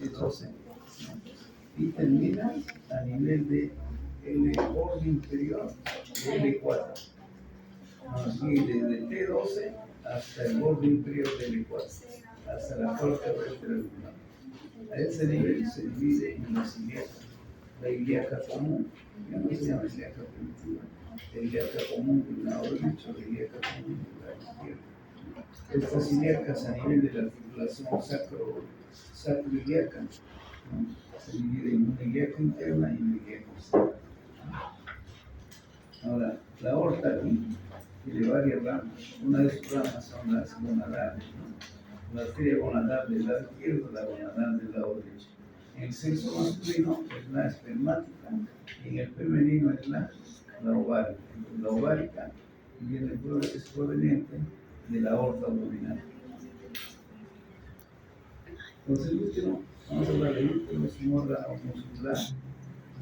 L12, y termina a nivel de el borde inferior de L4. Aquí desde T12 hasta el borde inferior de L4, hasta la parte vertebral. A ese nivel se divide en las ilíacas. La ilíaca común, ya no se llama ilíaca primitiva, la ilíaca común del lado derecho, la ilíaca común del lado izquierdo. Estas ilíacas a nivel de la articulación sacroiliaca, ¿no? Se divide en una ilíaca interna y una ilíaca externa. Ahora, la aorta aquí tiene varias ramas. Una de sus ramas son las gonadales, ¿no? La arteria gonadal del lado izquierdo, la gonadal del lado derecho. En el sexo masculino es la espermática y en el femenino es la ovárica. La ovárica es proveniente de la aorta abdominal. Entonces el útero, vamos a hablar del útero, es un órgano muscular,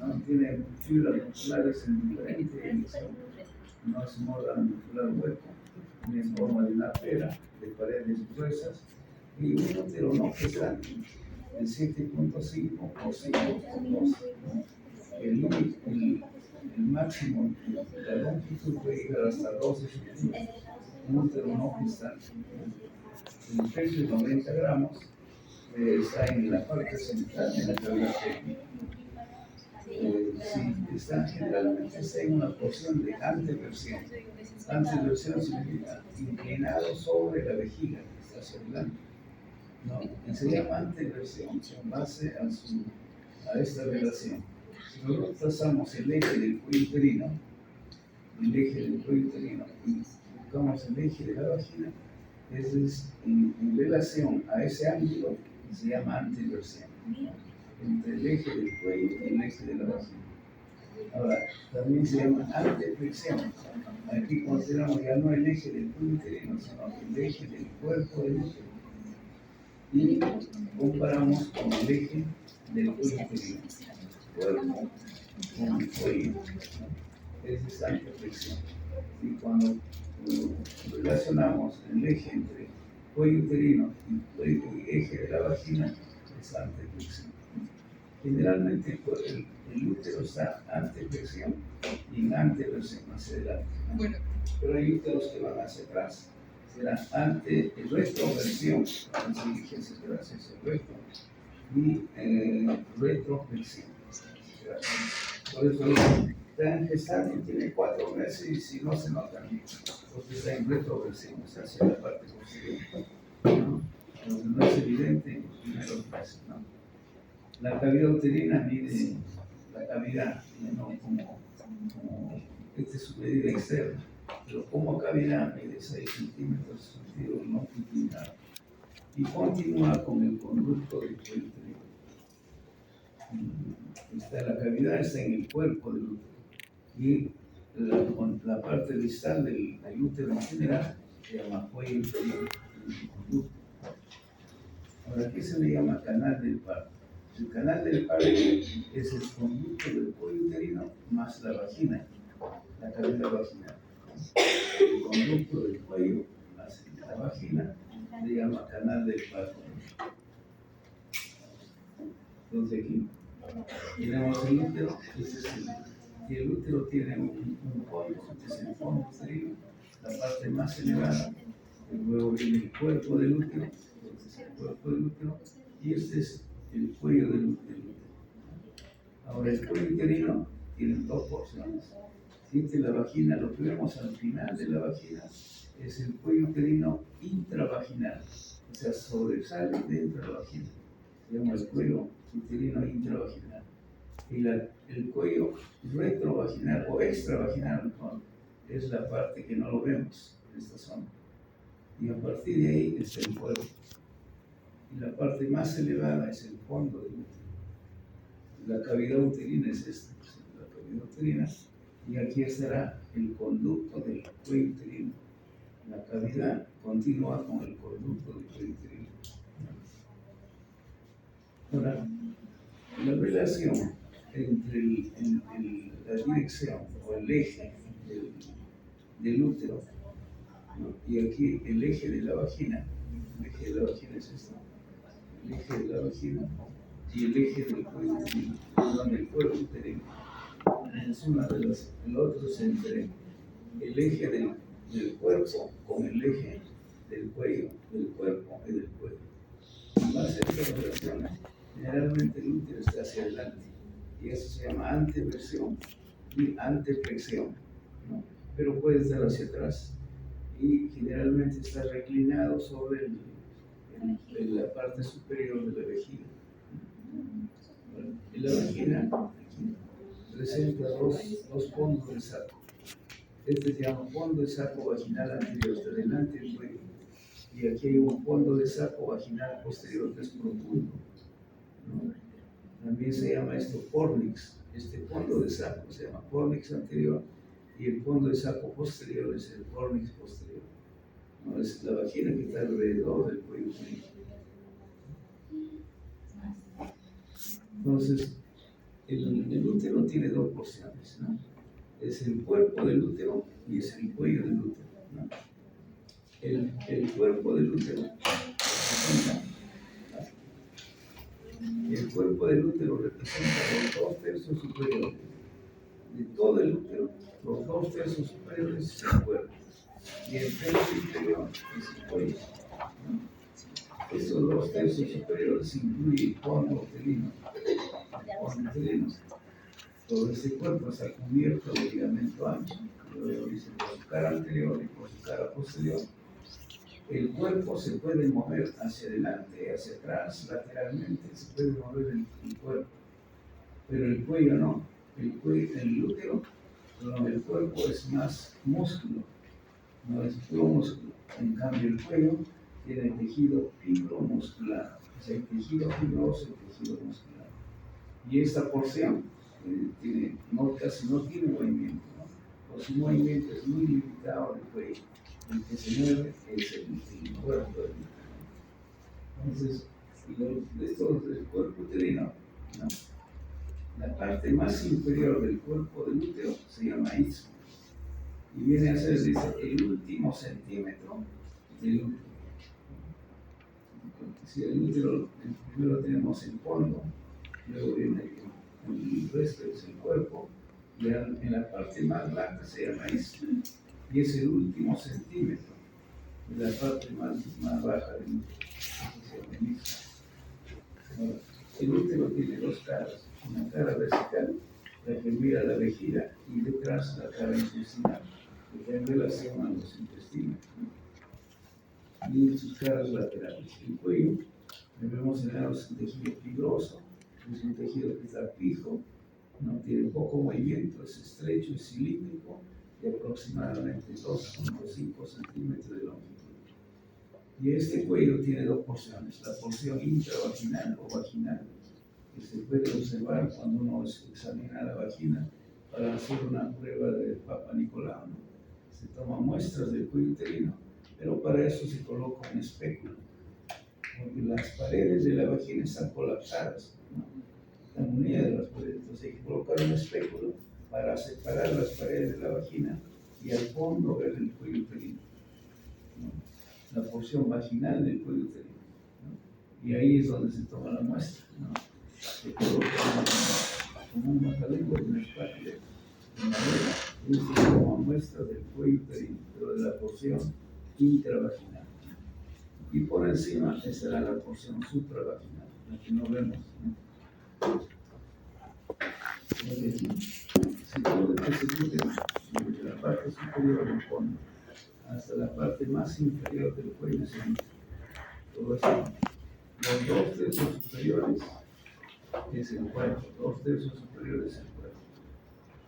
¿no? Tiene fibras musculares en diferentes direcciones. No es un órgano muscular hueco, tiene forma de una pera, de paredes gruesas, y un útero no pesante de 7.5 por 5.2. El máximo de la longitud puede llegar hasta 12 centímetros. Un útero no pesante. El peso de 90 gramos está en la parte central de la cavidad pélvica. Generalmente está en una posición de anteversión. Anteversión significa inclinado sobre la vejiga, que está hacia adelante. ¿No? Y se llama anteversión en base a esta relación. Si nosotros trazamos el eje del cuello uterino, y buscamos el eje de la vagina, ese es en relación a ese ángulo, se llama anteversión, entre el eje del cuello y el eje de la vagina. Ahora, también se llama anteflexión. Aquí consideramos ya no el eje del cuello uterino, sino el eje del cuerpo del útero. Y comparamos con el eje del cuello uterino. Cuerpo con el cuello. Esa es anteflexión. Y cuando relacionamos el eje entre cuello uterino y eje de la vagina, es anteflexión. Generalmente el útero está anteflexión y en anteversión hacia adelante. Bueno. Pero hay úteros que van hacia atrás. Será retroversión, gracias, retro, y retroflexión. Por eso está en gestante, tiene 4 meses y si no se nota, porque está en retroversión, o sea, hacia la parte posterior. ¿No? No es evidente en los primeros meses, ¿no? La cavidad uterina mide la cavidad, ¿no? Como esta es su medida externa, pero como cavidad mide 6 centímetros sentido longitudinal y continúa con el conducto del cuello uterino. La cavidad está en el cuerpo del útero y la parte distal del útero en general se llama cuello uterino. Ahora, ¿qué se le llama canal del parto? El canal del parto es el conducto del cuello uterino más la vagina, la cavidad vaginal. El conducto del cuello más la vagina se llama canal del parto. Entonces aquí tenemos el útero, y el útero tiene un fondo, este es el fondo uterino, la parte más elevada, y luego viene el cuerpo del útero, este es el cuerpo del útero, y este es el cuello del útero. Ahora, el cuello uterino tiene 2 porciones. Esta es la vagina, lo que vemos al final de la vagina es el cuello uterino intravaginal, o sea, sobresale dentro de la vagina. Se llama el cuello uterino intravaginal. Y el cuello retrovaginal o extravaginal es la parte que no lo vemos en esta zona. Y a partir de ahí está el cuerpo. Y la parte más elevada es el fondo del útero. La cavidad uterina es esta, la cavidad uterina, y aquí estará el conducto del cuello uterino. La cavidad continúa con el conducto del cuello uterino. Ahora, la relación entre la dirección o el eje del útero, ¿no? Y aquí el eje de la vagina, el eje de la vagina es esto, el eje de la vagina y el eje del cuello uterino, perdón, del cuerpo uterino. Es una de las, el otro es entre el eje del cuerpo con el eje del cuello, del cuerpo y del cuello. Va a ser relaciones. Generalmente el útero está hacia adelante y eso se llama anteversión y anteflexión, ¿no? Pero puede estar hacia atrás y generalmente está reclinado sobre la parte superior de la vejiga. Bueno, en la vagina aquí, presenta dos fondos del saco. Este se llama fondo de saco vaginal anterior, está delante del cuello. Y aquí hay un fondo de saco vaginal posterior que es profundo, ¿no? También se llama esto fornix. Este fondo de saco se llama fornix anterior y el fondo de saco posterior es el fornix posterior, ¿no? Es la vagina que está alrededor del cuello uterino. Entonces, el útero tiene dos porciones, ¿no? Es el cuerpo del útero y es el cuello del útero, ¿no? El cuerpo del útero representa, el cuerpo del útero representa los 2/3 superiores. De todo el útero, los 2/3 superiores es el cuerpo y el tercio inferior es el cuello, ¿no? Estos 2/3 superiores incluyen el fondo uterino. Todo este cuerpo está cubierto de ligamento ancho, luego dice por su cara anterior y por su cara posterior. El cuerpo se puede mover hacia adelante, hacia atrás, lateralmente, se puede mover el cuerpo, pero el cuello no. El útero, no, el cuerpo es más músculo, no es puro músculo. En cambio, el cuello tiene tejido fibromuscular, o sea, el tejido fibroso y tejido muscular. Y esta porción casi no tiene movimiento, ¿no? O su movimiento es muy limitado del cuello. El que se mueve es el cuerpo del útero. Entonces, esto del cuerpo uterino, ¿no? La parte más inferior del cuerpo del útero se llama istmo y viene a ser, dice, el último centímetro del útero. Si el útero, primero tenemos el fondo, luego viene el resto es el cuerpo, y en la parte más blanca se llama istmo y es el último centímetro de la parte más baja del útero. El útero tiene dos caras, una cara vertical, la que mira la vejiga, y detrás la cara intestinal, que está en relación a los intestinos, ¿no? Y sus caras laterales. El cuello, debemos tener un tejido fibroso, es un tejido que está fijo, no tiene poco movimiento, es estrecho, es cilíndrico, de aproximadamente 2,5 centímetros de longitud. Y este cuello tiene dos porciones, la porción intravaginal o vaginal, que se puede observar cuando uno examina la vagina para hacer una prueba de Papa Nicolau, ¿no? Se toman muestras del cuello uterino, pero para eso se coloca un espéculo, porque las paredes de la vagina están colapsadas, ¿no? Están unidas las paredes, entonces hay que colocar un espéculo para separar las paredes de la vagina y al fondo ver el cuello uterino, ¿no? La porción vaginal del cuello uterino, ¿no? Y ahí es donde se toma la muestra, ¿no? Se coloca como un matadero de una espátula en madera y se toma muestra del cuello uterino, pero de la porción intravaginal. Y por encima estará la porción supravaginal, la que no vemos, ¿no? Si todo este útero, desde la parte superior del fondo hasta la parte más inferior del cuello, todo esto, los 2/3 superiores es el cuerpo, 2/3 superiores es el cuerpo.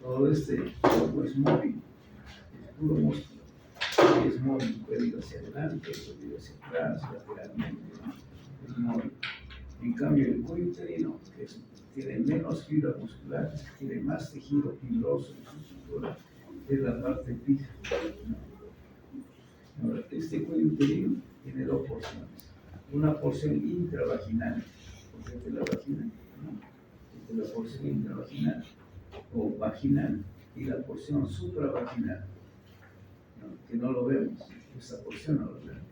Todo este cuerpo es móvil, es puro músculo, y es móvil, puede ir hacia adelante, puede ir hacia atrás, lateralmente, ¿no? Es móvil. En cambio, el cuello uterino, que tiene menos fibra muscular, tiene más tejido fibroso en su estructura, es la parte fija, ¿no? Ahora, este cuello uterino tiene dos porciones. Una porción intravaginal, porque es de la vagina, ¿no? Es de la porción intravaginal o vaginal, y la porción supravaginal, ¿no? Que no lo vemos, esa porción no lo vemos.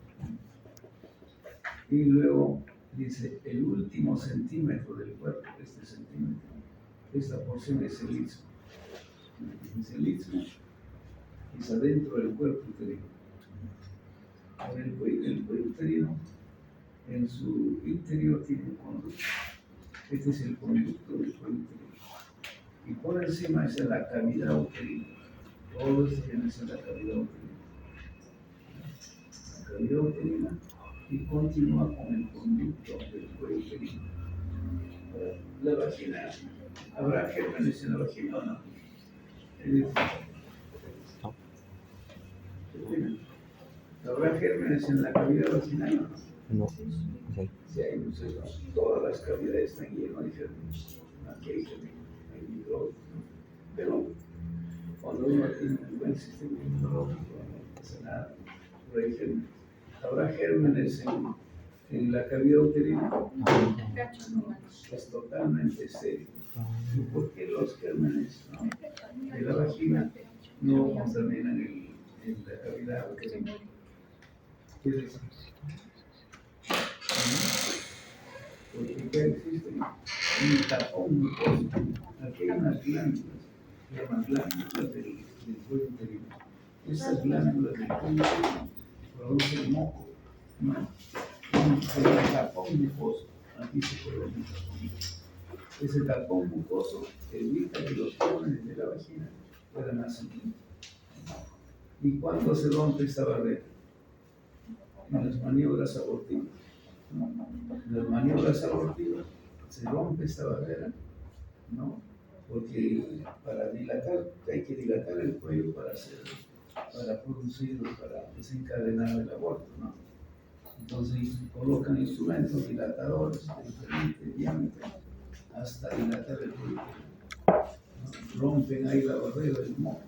Y luego Dice, el último centímetro del cuerpo, este centímetro, esta porción es el istmo. Es el istmo, es adentro del cuerpo uterino. Ahora el cuello uterino, en su interior tiene un conducto. Este es el conducto del cuello uterino. Y por encima es la cavidad uterina. Todo esto viene a ser la cavidad uterina. La cavidad uterina y continúa con el conducto del cuello uterino. La vagina, ¿habrá gérmenes en la vagina o no? ¿Habrá gérmenes en la cavidad vaginal o no? No. Okay. Sí, hay muchos, ¿no? Todas las cavidades están llenas de gérmenes. Aquí hay gérmenes, hay microbios, ¿no? Pero cuando uno tiene un buen sistema inmunológico, no pasa nada, pero hay gérmenes. ¿Habrá gérmenes en la cavidad uterina? No, es totalmente estéril. ¿Y por qué los gérmenes, no, de la vagina no contaminan la cavidad uterina? ¿Qué dicen? Porque ya existe un tapón mucoso. Aquí hay unas glándulas, se llaman glándulas del cuello uterino. Esas glándulas del cuello uterino producen moco, ¿no? Se llama tapón mucoso. Aquí se puede ver un tapón mucoso. Ese tapón mucoso evita que los gérmenes de la vagina puedan ascender. ¿Y cuándo se rompe esta barrera? En las maniobras abortivas. En las maniobras abortivas se rompe esta barrera, ¿no? Porque para dilatar, hay que dilatar el cuello para producir, para desencadenar el aborto, ¿no? Entonces colocan instrumentos dilatadores de diferente diámetro hasta dilatar el cuello, ¿no? Rompen ahí la barrera del moco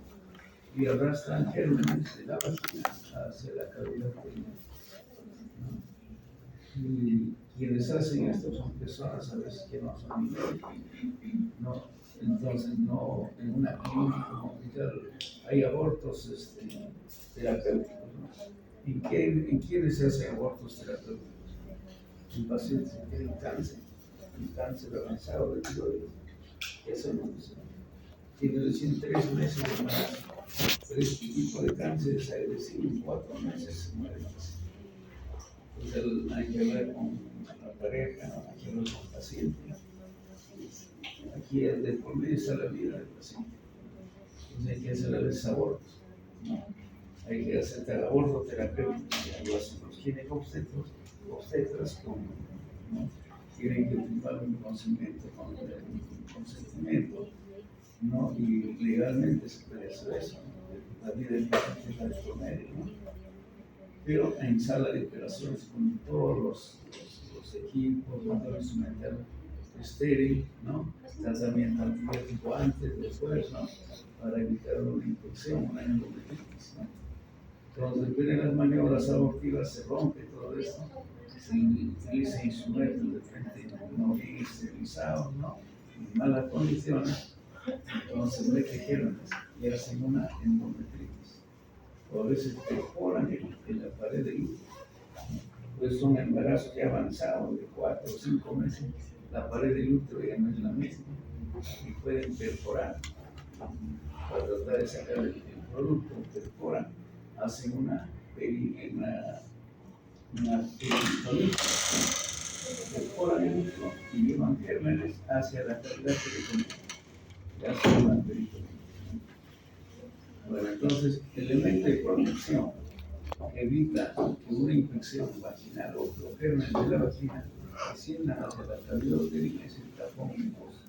y arrastran gérmenes de la vagina hacia la cavidad uterina. Y quienes hacen esto son personas a veces que no son médicos, ¿no? Entonces, no, en una clínica como hospital hay abortos terapéuticos, ¿no? ¿En quiénes se hacen abortos terapéuticos? En pacientes que tienen cáncer avanzado de tiroides. Eso no es. Tiene recién 3 meses de embarazo, pero este tipo de cáncer es agresivo, en 4 meses se muere. Entonces hay que hablar con la pareja, ¿no? Hay que hablar con el paciente, ¿no? Aquí es de por medio está la vida del paciente. Entonces hay que hacer a veces abortos, ¿no? Hay que hacer el aborto terapéutico, lo hacen los ginecobstetras, ¿no? Tienen que firmar un consentimiento, ¿no? Y legalmente se puede hacer eso, ¿no? La vida del paciente está de por medio, ¿no? Pero en sala de operaciones con todos los equipos, con todo el instrumental estéril, ¿no? Tratamiento antibiótico antes, después, ¿no? Para evitar una infección, una endometritis, ¿no? Entonces, después de las maniobras abortivas se rompe todo esto, se utiliza instrumentos de frente no bien esterilizados, ¿no? En malas condiciones, entonces mete gérmenes y hacen una endometritis. O a veces perforan en la pared del útero. Pues son embarazos ya avanzados de 4 o 5 meses, la pared del útero ya no es la misma y pueden perforar para tratar de sacar el producto, perforan, hacen una peritonitis, perforan el útero y llevan gérmenes hacia la cavidad peritoneal, y hacen una peritonitis. Bueno, entonces, el elemento de protección evita que una infección vaginal o los gérmenes de la vagina desciendan hacia la cavidad uterina, es el tapón mucoso.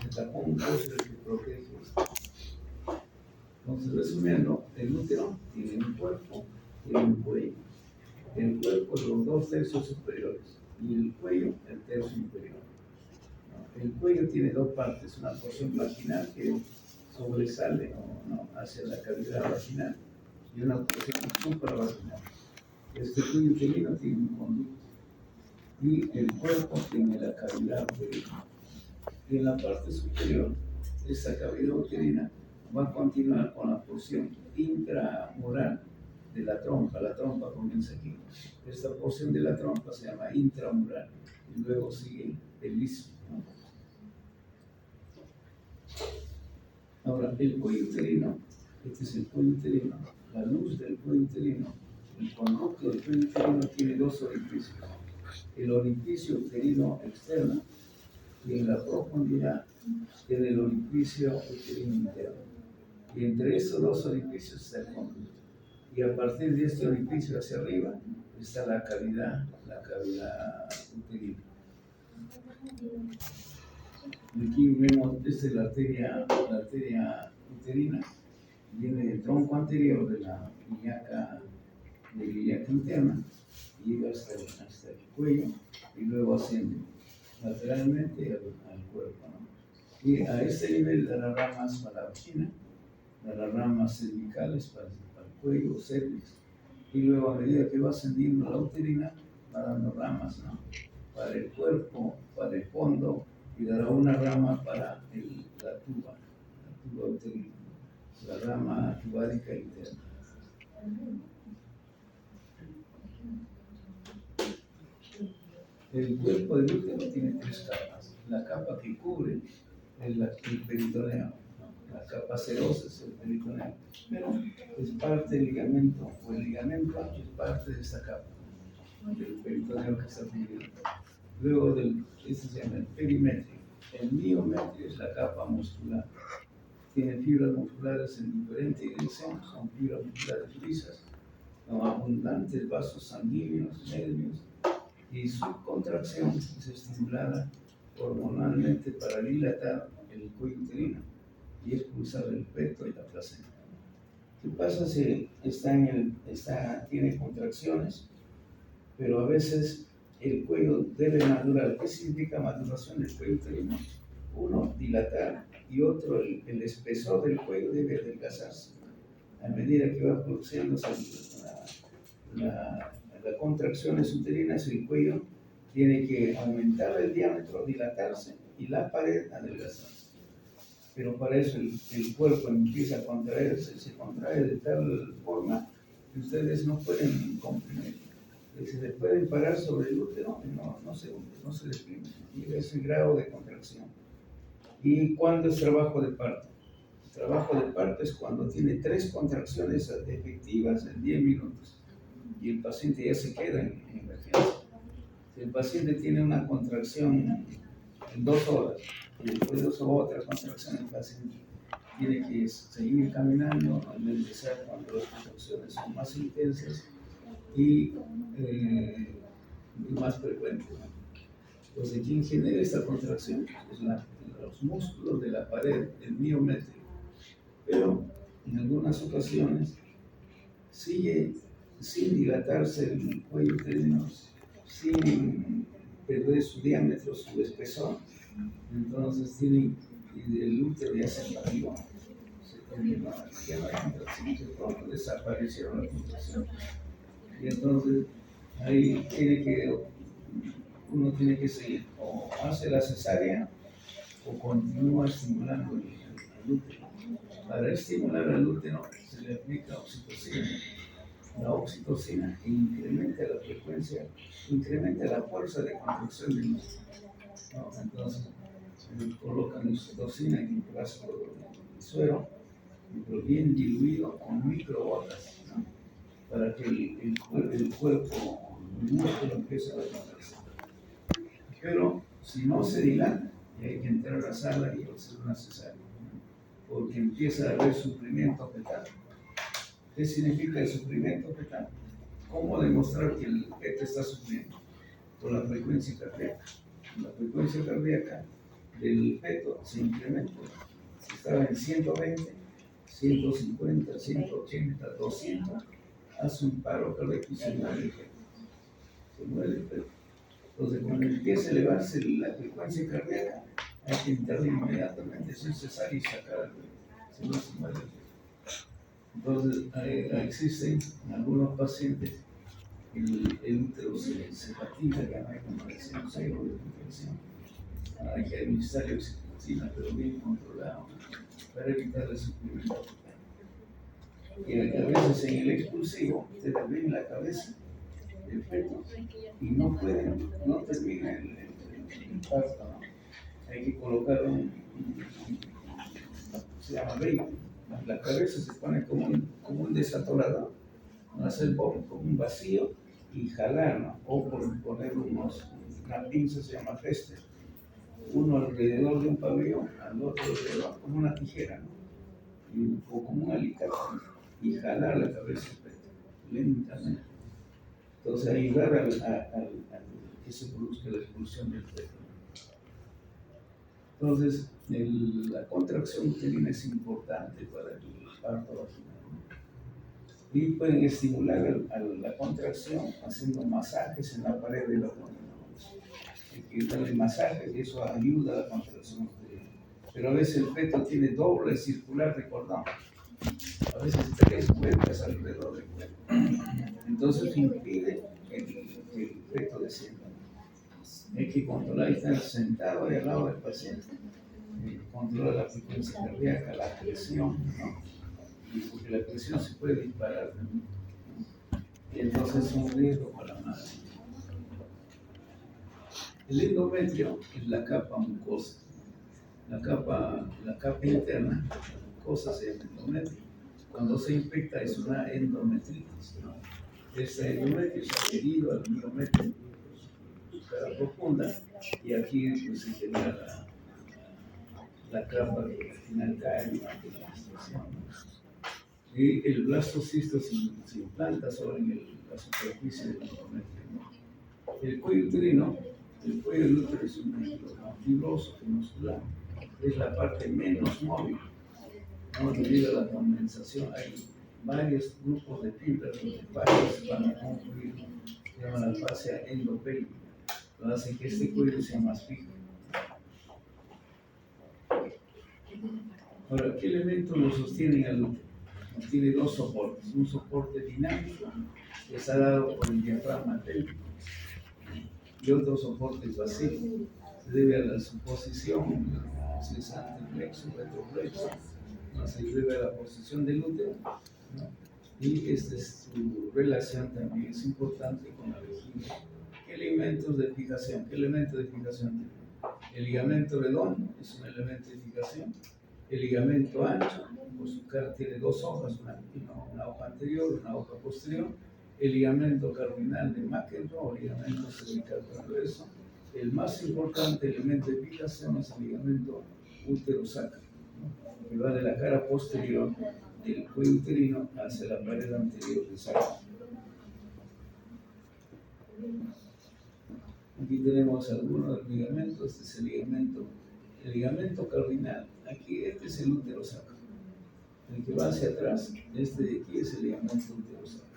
El tapón mucoso es el que protege esto. Entonces, resumiendo, el útero tiene un cuerpo y un cuello. El cuerpo es los 2 tercios superiores y el cuello el tercio inferior. El cuello tiene 2 partes, una porción vaginal que sobresale hacia la cavidad vaginal y una porción supravaginal. Este cuello uterino tiene un conducto y el cuerpo tiene la cavidad uterina. Y en la parte superior, esta cavidad uterina va a continuar con la porción intramural de la trompa comienza aquí. Esta porción de la trompa se llama intramural y luego sigue el istmo, ¿no? Ahora, el cuello uterino, este es el cuello uterino, la luz del cuello uterino, el conducto del cuello uterino tiene dos orificios, el orificio uterino externo y en la profundidad tiene el orificio uterino interno. Y entre estos dos orificios está el conducto. Y a partir de este orificio hacia arriba está la cavidad uterina. Aquí vemos, esta es la arteria uterina, viene del tronco anterior de la ilíaca interna, llega hasta el cuello y luego asciende lateralmente al cuerpo, ¿no? Y a este nivel de las ramas para la vagina, de las ramas cervicales para el cuello, cervix, y luego a medida que va ascendiendo la uterina, va dando ramas, ¿no? Para el cuerpo, para el fondo, y dará una rama para la tuba uterina, la rama tubárica interna. El cuerpo del útero tiene tres capas. La capa que cubre el peritoneo, ¿no? La capa serosa es el peritoneo, pero es parte del ligamento, o el ligamento es parte de esta capa, del peritoneo que está cubriendo. Luego este se llama el perimetrio. El miometrio es la capa muscular. Tiene fibras musculares en diferente dirección, son fibras musculares lisas, con abundantes vasos sanguíneos, nervios, y su contracción es estimulada hormonalmente para dilatar el cuello uterino y expulsar el feto y la placenta. ¿Qué pasa si tiene contracciones, pero a veces el cuello debe madurar? ¿Qué significa maduración del cuello uterino? Uno, dilatar, y otro, el espesor del cuello debe adelgazarse. A medida que va produciéndose las contracciones uterinas, el cuello tiene que aumentar el diámetro, dilatarse, y la pared adelgazarse. Pero para eso el cuerpo empieza a contraerse, se contrae de tal forma que ustedes no pueden comprimir. Se le pueden parar sobre el útero y no se deprime. Y es el grado de contracción. ¿Y cuándo es trabajo de parto? El trabajo de parto es cuando tiene 3 contracciones efectivas en 10 minutos y el paciente ya se queda en emergencia. Si el paciente tiene una contracción en 2 horas y después de 2 o otra contracción, el paciente tiene que seguir caminando, empezar cuando las contracciones son más intensas y más frecuentes. Entonces, ¿quién genera esta contracción? Es los músculos de la pared, el miometrio. Pero en algunas ocasiones sigue sin dilatarse el cuello uterino, sin perder su diámetro, su espesor. Entonces el útero ya se invadió, ya no hay contracción, de pronto desaparecieron las contracciones. Y entonces ahí uno tiene que seguir, o hace la cesárea o continúa estimulando el útero. Para estimular al útero se le aplica oxitocina. La oxitocina incrementa la frecuencia, incrementa la fuerza de contracción del útero, ¿no? Entonces colocan oxitocina en un frasco de suero, pero bien diluido con microgotas, ¿no? Para que el cuerpo, el músculo empiece a contraerse. Pero si no se dilata, hay que entrar a la sala y hacer una cesárea, ¿no? Porque empieza a haber sufrimiento fetal. ¿Qué significa el sufrimiento fetal? ¿Cómo demostrar que el feto está sufriendo? Por la frecuencia cardíaca. La frecuencia cardíaca del feto se incrementa. Si estaba en 120, 150, 180, 200, hace un paro cardíaco y se muere el feto. Se muere el feto. Entonces, cuando empieza a elevarse la frecuencia cardíaca, hay que entrar inmediatamente, hacer cesárea y sacar el feto. Si no, se muere el feto. Entonces, existen en algunos pacientes el útero se fatiga, ya no hay contracción, cero de contracción. Hay que administrar oxitocina, pero bien controlado, para evitar el sufrimiento. Y a veces en el expulsivo ustedes ven la cabeza del feto y no pueden, no termina el parto, ¿no? Hay que colocar se llama vein. La cabeza se pone como un desatorador, no hacer como un vacío y jalar, ¿no? O poner una pinza, se llama fester, uno alrededor de un pabellón, al otro alrededor, como una tijera, ¿no? O como un alicate, y jalar la cabeza del feto, lentamente. Entonces ayudar a que se produzca la expulsión del feto. Entonces, la contracción uterina es importante para el parto vaginal, ¿no? Y pueden estimular la contracción haciendo masajes en la pared del abdomen, ¿no? Hay que darle masajes y eso ayuda a la contracción uterina. Pero a veces el feto tiene doble circular de cordón, a veces 3 vueltas alrededor del cuerpo. Entonces impide que el feto descienda. Hay que controlar y estar sentado ahí al lado del paciente. Controla la frecuencia cardíaca, la presión, ¿no? Y porque la presión se puede disparar, ¿no? Y entonces es un riesgo para la madre. El endometrio es la capa mucosa, la capa interna, la mucosa se llama endometrio. Cuando se infecta es una endometritis, ¿no? Ese endometrio se ha adherido al miometrio, cara profunda, y aquí pues, se genera la capa que al final cae durante la menstruación, ¿no? Y el blastocisto se implanta solo en la superficie del endometrio, ¿no? El cuello uterino, el cuello del útero es un tejido más fibroso que muscular, es la parte menos móvil, ¿no? Debido a la condensación hay varios grupos de fibras donde varios van a confluir, se llama la fascia endopélvica, lo hace que este cuello sea más fijo. Ahora, ¿qué elementos lo sostienen al útero? Tiene 2 soportes, un soporte dinámico que está dado por el diafragma pélvico y otro soporte pasivo, se debe a la suposición, si es anteplexo, retroflexo, ¿no? Se debe a la posición del útero, ¿no? Y esta es su relación también es importante con la vejiga. ¿Qué elementos de fijación? ¿Qué elemento de fijación tiene? El ligamento redondo es un elemento de fijación. El ligamento ancho, por su cara tiene 2 hojas, una hoja anterior, una hoja posterior. El ligamento cardinal de McEnroe o ligamento cervical transverso. El más importante elemento de fijación es el ligamento útero-sacro, ¿no? Que va de la cara posterior del cuello uterino hacia la pared anterior del sacro. Aquí tenemos algunos de los ligamentos. Este es el ligamento cardinal. Aquí este es el útero sacro. El que va hacia atrás, este de aquí es el ligamento útero sacro.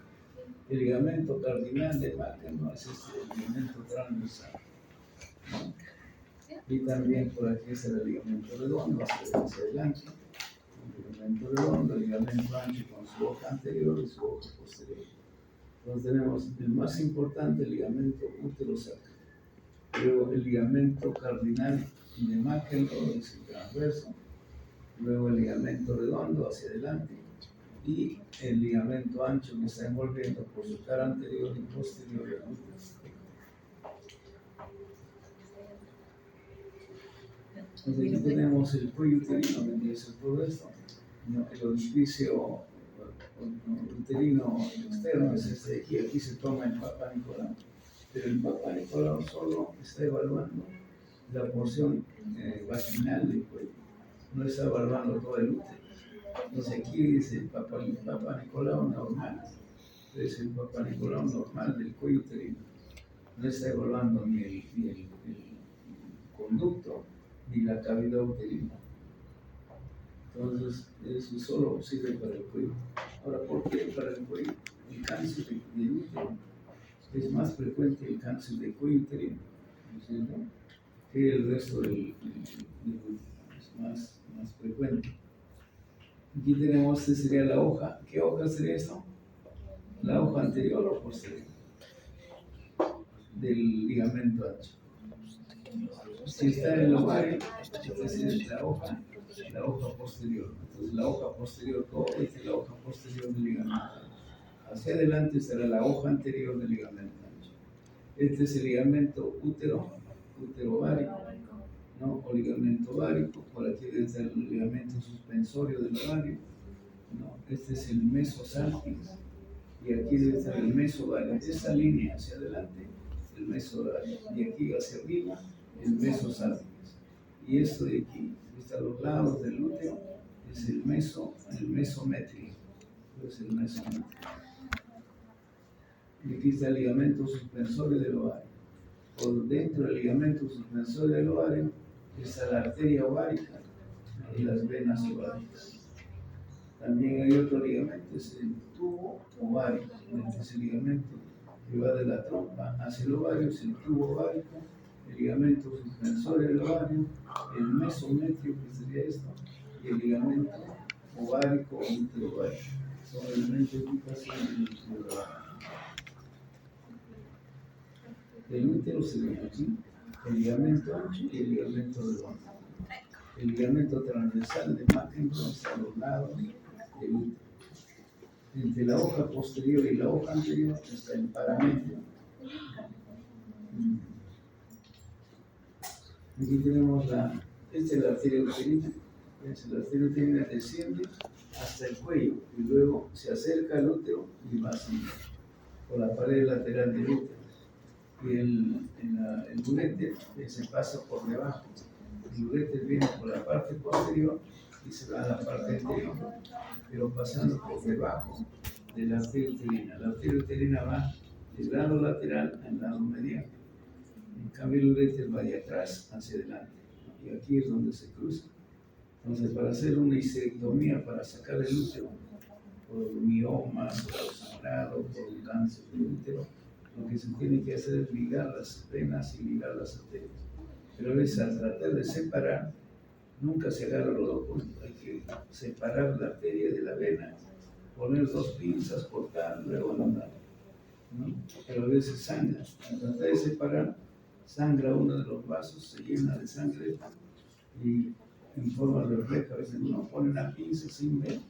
El ligamento cardinal de McEnroe es el ligamento transversal, ¿no? Y también por aquí es el ligamento redondo hacia adelante. El ligamento redondo, el ligamento ancho con su hoja anterior y su hoja posterior. Entonces tenemos el más importante, el ligamento útero sacro. Luego el ligamento cardinal de McEnroe es el transverso. Luego el ligamento redondo hacia adelante y el ligamento ancho que está envolviendo por su cara anterior y posterior al útero. Entonces aquí tenemos el cuello uterino, donde dice todo esto. El orificio uterino externo es este de aquí. Aquí se toma el Papa Nicolau, pero el Papa Nicolau solo está evaluando la porción vaginal del cuello, no está evaluando todo el útero. Entonces aquí dice el Papa Nicolau normal, es el Papa Nicolau normal del cuello uterino, no está evaluando ni el conducto ni la cavidad uterina. Entonces eso solo sirve para el cuello. Ahora, ¿por qué para el cuello? El cáncer del útero es más frecuente, el cáncer del cuello uterino, ¿no es cierto?, que el resto del útero, es más frecuente. Aquí tenemos, esta sería la hoja. ¿Qué hoja sería esto? La hoja anterior o posterior del ligamento ancho. Si está en el ovario, esta sería la hoja la hoja posterior. Entonces la hoja posterior, todo esta es la hoja posterior del ligamento. Hacia adelante estará la hoja anterior del ligamento ancho. Este es el ligamento útero-ovárico, ¿no? O ligamento ovárico. Por aquí debe estar el ligamento suspensorio del ovario, ¿no? Este es el mesosalpinx. Y aquí debe estar el mesovario. Esta línea hacia adelante, el mesovario. Y aquí hacia arriba, el mesosalpinx. Y esto de aquí, a los lados del útero, es el mesometrio. Es el mesometrio. Y aquí está el ligamento suspensorio del ovario. Por dentro del ligamento suspensorio del ovario está la arteria ovárica y las venas ováricas. También hay otro ligamento, es el tubo ovárico. Este es el ligamento que va de la trompa hacia el ovario, es el tubo ovárico, el ligamento suspensorio del ovario, el mesometrio, que sería esto, y el ligamento ovárico o útero ovárico. Son elementos de ubicación del útero ovárico. El útero sería aquí, el ligamento ancho y el ligamento redondo. El ligamento transversal de Mackenbrough está a los lados del útero. Entre la hoja posterior y la hoja anterior está el parametrio. Aquí tenemos esta es la arteria uterina. La arteria uterina desciende hasta el cuello y luego se acerca al útero y va así por la pared lateral del útero. Y el uréter se pasa por debajo. El uréter viene por la parte posterior y se va a la parte anterior, pero pasando por debajo de la arteria uterina. La arteria uterina va del lado lateral al lado mediano. En cambio, el uréter va de atrás hacia adelante. Y aquí es donde se cruza. Entonces, para hacer una histerectomía, para sacar el útero, por miomas, por sangrado, por un cáncer del útero, lo que se tiene que hacer es ligar las venas y ligar las arterias. Pero a veces al tratar de separar, nunca se agarra los dos puntos. Hay que separar la arteria de la vena, poner dos pinzas, cortar, luego andar, ¿no? Pero a veces sangra. Al tratar de separar, sangra uno de los vasos, se llena de sangre y en forma refleja. A veces uno pone una pinza sin ver,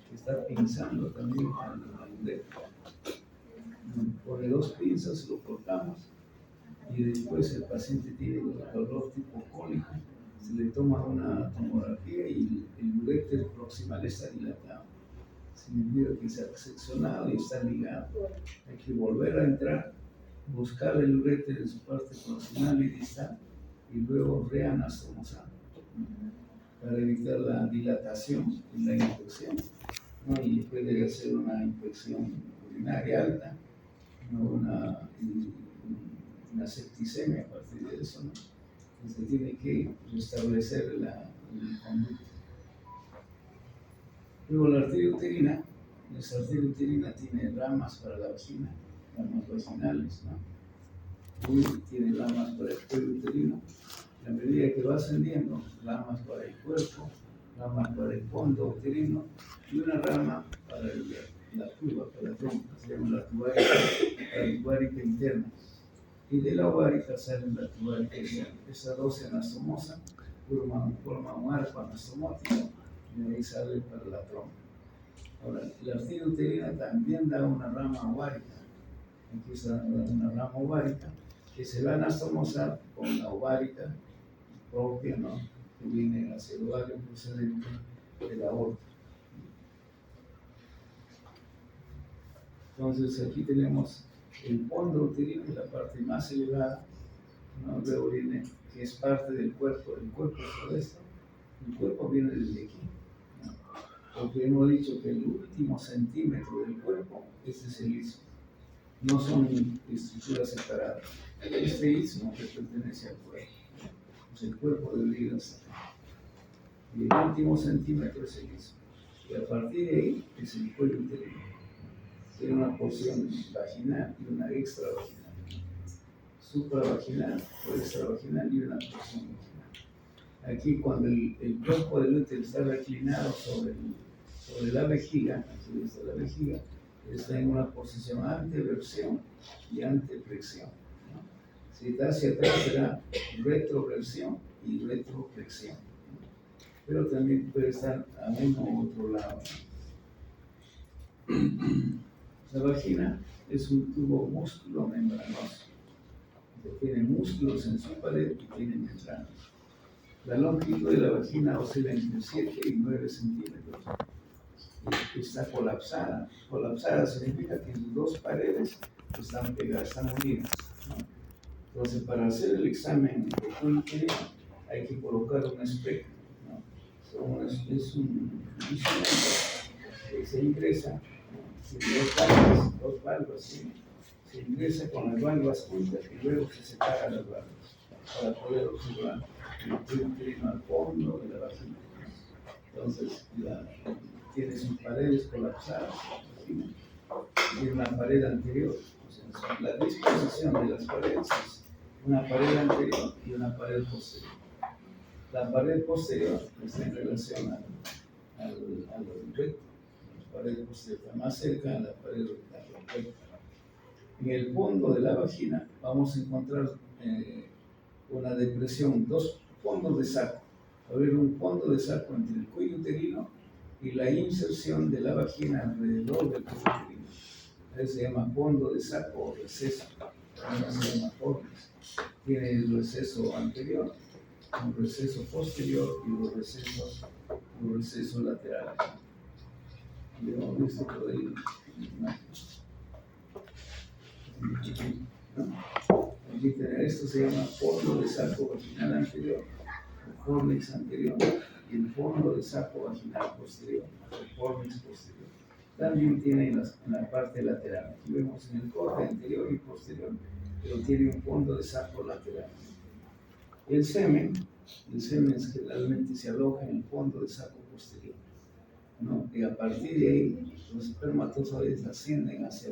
que está pinzando también al dedo. Pone dos pinzas, lo cortamos y después el paciente tiene dolor tipo cólico, se le toma una tomografía y el uréter proximal está dilatado. Significa que se ha seccionado y está ligado. Hay que volver a entrar, buscar el uréter en su parte proximal y distal y luego reanastomosar para evitar la dilatación y la infección, ¿no? Y puede hacer una infección urinaria alta, ¿no? Una septicemia a partir de eso, ¿no? Se tiene que restablecer el conducto. Luego la arteria uterina tiene ramas para la vagina, ramas vaginales, ¿no? Y tiene ramas para el cuello uterino. A medida que va ascendiendo, ramas para el cuerpo, ramas para el fondo uterino y una rama para la tuba, para la trompa, se llama la tubárica interna. Y de la ovárica sale la tubárica interna. Esas dos se anastomosan, forman un arco anastomótico y de ahí sale para la trompa. Ahora, la arteria uterina también da una rama ovárica. Aquí está una rama ovárica que se va a anastomosar con la ovárica propia, ¿no? Que viene hacia el ovario procedente de la aorta. Entonces aquí tenemos el fondo uterino, la parte más elevada, ¿no? Luego viene, que es parte del cuerpo es todo esto. El cuerpo viene desde aquí, ¿no? Porque hemos dicho que el último centímetro del cuerpo, este es el istmo. No son estructuras separadas. Este istmo que pertenece al cuerpo. El cuerpo debería estar. Y el último centímetro es el istmo. Y a partir de ahí es el cuello uterino. Tiene una porción vaginal y una extravaginal. Supravaginal o extravaginal y una porción vaginal. Aquí cuando el cuerpo del útero está reclinado sobre la vejiga, aquí está la vejiga, está en una posición anteversión y anteflexión. Si está hacia atrás será retroversión y retroflexión. pero también puede estar a uno u otro lado. La vagina es un tubo músculo membranoso que tiene músculos en su pared y tiene membranas. La longitud de la vagina oscila entre 7 y 9 centímetros. Y está colapsada. Colapsada significa que sus dos paredes están pegadas, están unidas, ¿no? Entonces, para hacer el examen de cuello uterino hay que colocar un espejo, ¿no? Es un instrumento que se ingresa, ¿no? Dos valvas, ¿sí? Se ingresa con las valvas juntas y luego se separan las valvas para poder observar el cuello uterino al fondo de la vagina. Entonces, tiene sus paredes colapsadas, ¿sí? Y una pared anterior. O sea, la disposición de las paredes es una pared anterior y una pared posterior. La pared posterior está en relación al recto. La pared posterior está más cerca a la pared recta. En el fondo de la vagina vamos a encontrar una depresión, dos fondos de saco. Va a haber un fondo de saco entre el cuello uterino y la inserción de la vagina alrededor del cuello uterino. Eso se llama fondo de saco o receso. Eso se llama fornix. Tiene el receso anterior, un receso posterior y los recesos laterales. Lo hemos visto por ahí en la imagen. ¿No? Aquí esto se llama fondo de saco vaginal anterior, el fornix anterior, y el fondo de saco vaginal posterior, el fornix posterior. También tiene en la parte lateral. Aquí vemos en el corte anterior y posterior, pero tiene un fondo de saco lateral. El semen generalmente se aloja en el fondo de saco posterior, ¿no? Y a partir de ahí, los espermatozoides ascienden hacia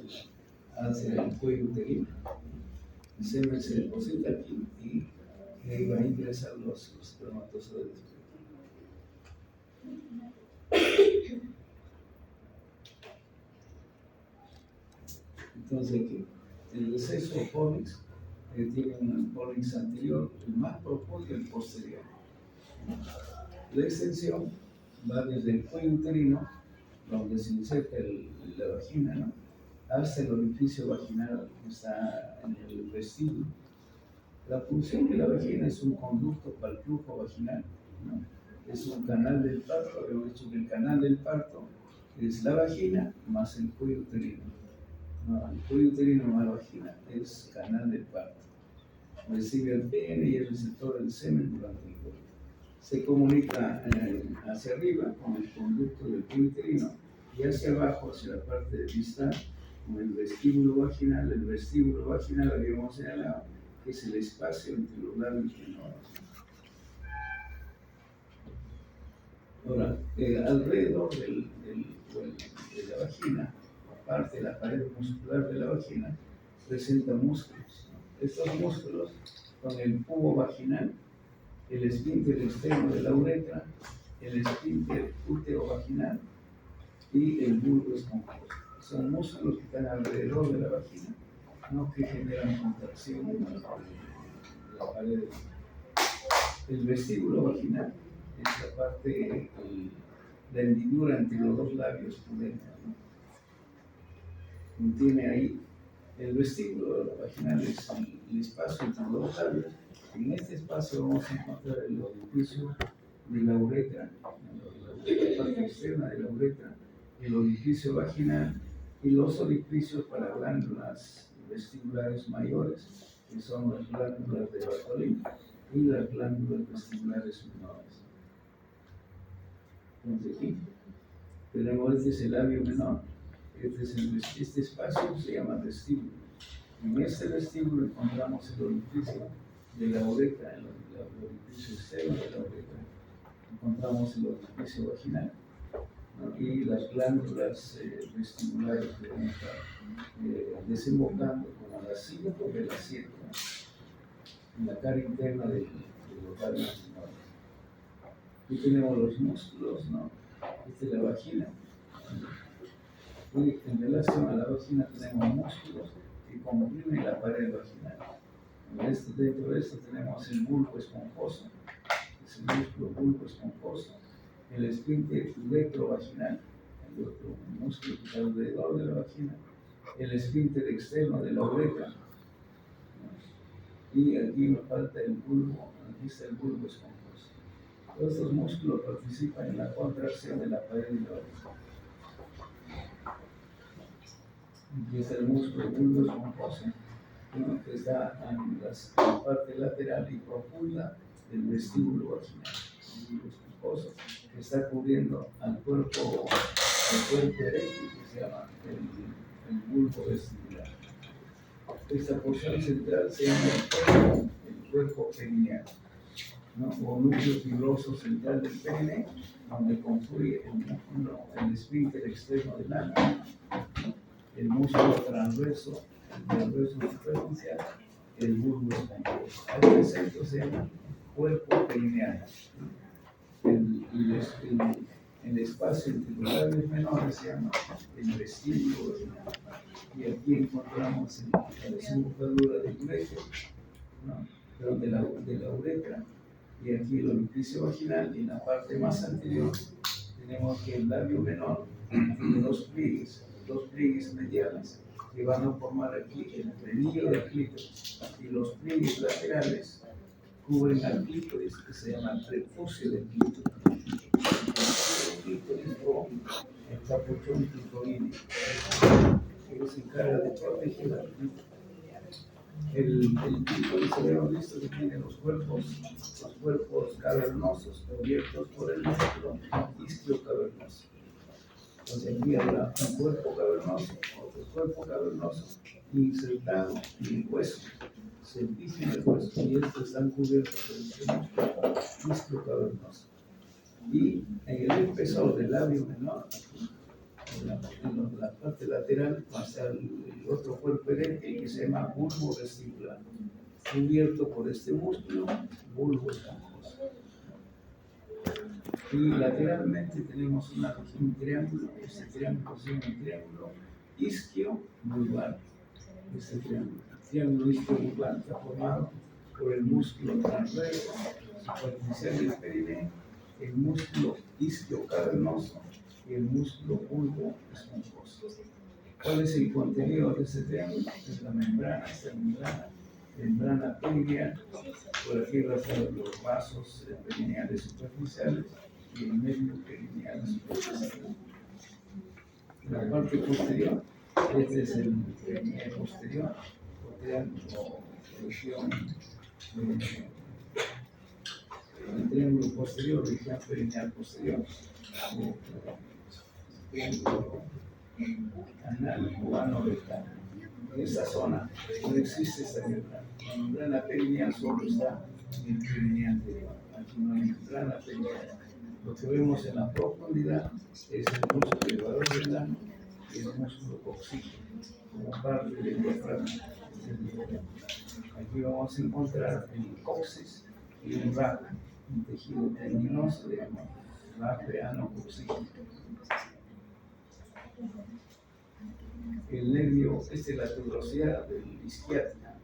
el cuello uterino. El semen se deposita aquí y ahí van a ingresar los espermatozoides. Entonces aquí, el receso o fornix tiene un fornix anterior, el más profundo y el posterior. La extensión va desde el cuello uterino, donde se inserta la vagina, ¿no?, hasta el orificio vaginal que está en el vestíbulo. La función de la vagina es un conducto para el flujo vaginal, ¿no? Es un canal del parto. Habíamos dicho que el canal del parto es la vagina más el cuello uterino. No, el cuello uterino más la vagina es canal del parto. Recibe el pene y el receptor del semen durante el cuello. Se comunica hacia arriba con el conducto del cuello uterino y hacia abajo, hacia la parte distal, con el vestíbulo vaginal. El vestíbulo vaginal, habíamos señalado, que es el espacio entre los labios menores. Ahora, alrededor de la vagina, aparte de la pared muscular de la vagina, presenta músculos, ¿no? Estos músculos son el cubo vaginal, el esfínter externo de la uretra, el esfínter útero-vaginal y el bulbo esponjoso. Son músculos que están alrededor de la vagina, ¿no?, que generan contracción en la pared. El vestíbulo vaginal es la parte, la hendidura entre los dos labios por dentro, ¿no? Contiene ahí el vestíbulo vaginal, es el espacio entre los dos labios. En este espacio vamos a encontrar el orificio de la uretra, la parte externa de la uretra, el orificio vaginal y los orificios para glándulas vestibulares mayores, que son las glándulas de Bartolini y las glándulas vestibulares menores. Entonces aquí tenemos, este es el labio menor, este espacio se llama vestíbulo. En este vestíbulo encontramos el orificio de la uretra, el orificio externo de la uretra. Encontramos el orificio vaginal, ¿no?, y las glándulas vestibulares que van a estar desembocando como la 5 de la 7, ¿no?, en la cara interna de los labios menores. Aquí tenemos los músculos, ¿no? Esta es la vagina. Y en relación a la vagina tenemos músculos que comprimen la pared vaginal. Dentro de esto tenemos el bulbo esponjoso, es el músculo bulbo esponjoso, el esfínter uretrovaginal, hay otro músculo que está alrededor de la vagina, el esfínter externo de la uretra, y aquí me falta el bulbo, aquí está el bulbo esponjoso. Todos estos músculos participan en la contracción de la pared de la vagina. Aquí está el músculo bulbo esponjoso, ¿no? Que está en la parte lateral y profunda del vestíbulo vaginal. El bulbo esponjoso que está cubriendo al cuerpo eréctil, que se llama el bulbo vestibular. Esta porción central se llama el cuerpo perineal, ¿no? O núcleo fibroso central del pene, donde confluye el esfínter externo del ano, el músculo transverso, el transverso superficial, el bulbo esponjoso. Este centro se llama cuerpo perineal. El espacio entre los labios menores se llama el vestíbulo vaginal. Y aquí encontramos la desembocadura del ureter, ¿no? Pero de la uretra, y aquí el orificio vaginal, y en la parte más anterior tenemos que el labio menor tiene dos pliegues mediales que van a formar aquí el frenillo del clítoris, y los pliegues laterales cubren al clítoris, que se llama prepucio del clítoris. El clítoris o el capuchón clitoríneo, que se encarga de proteger al clítoris. El clítoris, habíamos visto que tiene los cuerpos cavernosos cubiertos por el músculo isquio cavernoso. Entonces aquí habrá un cuerpo cavernoso, otro cuerpo cavernoso insertado en el hueso, servicio en el hueso, y estos están cubiertos por el músculo isquio cavernoso. Y en el espesor del labio menor, en la parte lateral, pasa el otro cuerpo eréctil que se llama bulbo vestibular, cubierto por este músculo, bulbo esponjoso. Y lateralmente tenemos un triángulo, este triángulo se llama triángulo isquio-vulvar. Este triángulo isquio-vulvar está formado por el músculo transverso superficial del perineo, el músculo isquio-cavernoso y el músculo bulbo esponjoso. ¿Cuál es el contenido de este triángulo? Es la membrana, esta membrana perineal. Por aquí pasan los vasos perineales superficiales y el medio perineal superficial. En la parte posterior, este es el perineal posterior, o triángulo, región, el triángulo posterior, región perineal posterior, triángulo anal o ano rectal. En esta zona no existe esta membrana. La membrana perineal solo está en el perineal anterior. Aquí no hay membrana perineal. Lo que vemos en la profundidad es el músculo elevador del ano y el músculo coxígeno como parte del diafragma. Aquí vamos a encontrar el coxis y el rape, un tejido tendinoso de rape ano-coxígeno. El nervio, esta es la tuberosidad del isquiática,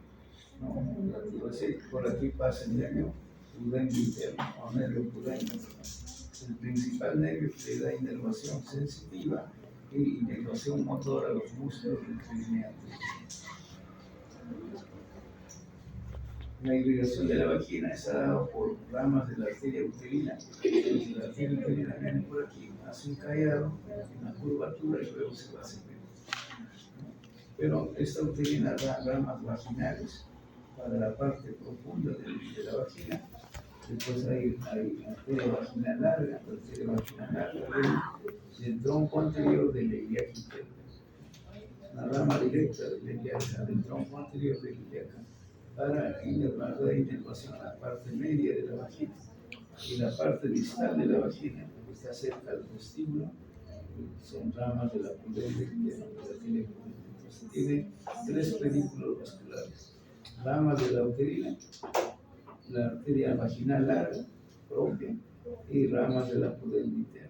¿no? La tuberosidad, por aquí pasa el nervio pudendo interno o nervio pudendo. El principal nervio que da inervación sensitiva e inervación motora a los músculos del perineo. La irrigación de la vagina está dada por ramas de la arteria uterina. Entonces, la arteria uterina viene por aquí, hace un callado en la curvatura y luego se va a hacer. Pero esta uterina da ramas vaginales para la parte profunda de la vagina. Después hay arteria vaginal larga, del tronco anterior del ilíaco interno. La rama directa del tronco anterior del ilíaco para inervar la inervación a la parte media de la vagina. Y la parte distal de la vagina, que está cerca del vestíbulo, son ramas de la pudenda interna, Entonces tiene tres pedículos vasculares: ramas de la uterina, la arteria vaginal larga propia y ramas de la pudenda interna.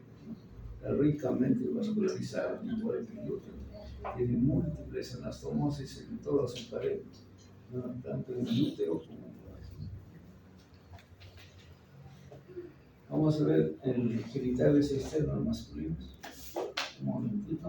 Está ricamente vascularizada, igual que el útero. Tiene múltiples anastomosis en toda su pared, ¿no? Tanto en el útero como en la vagina. Vamos a ver el genitales externos masculinos. Un momentito.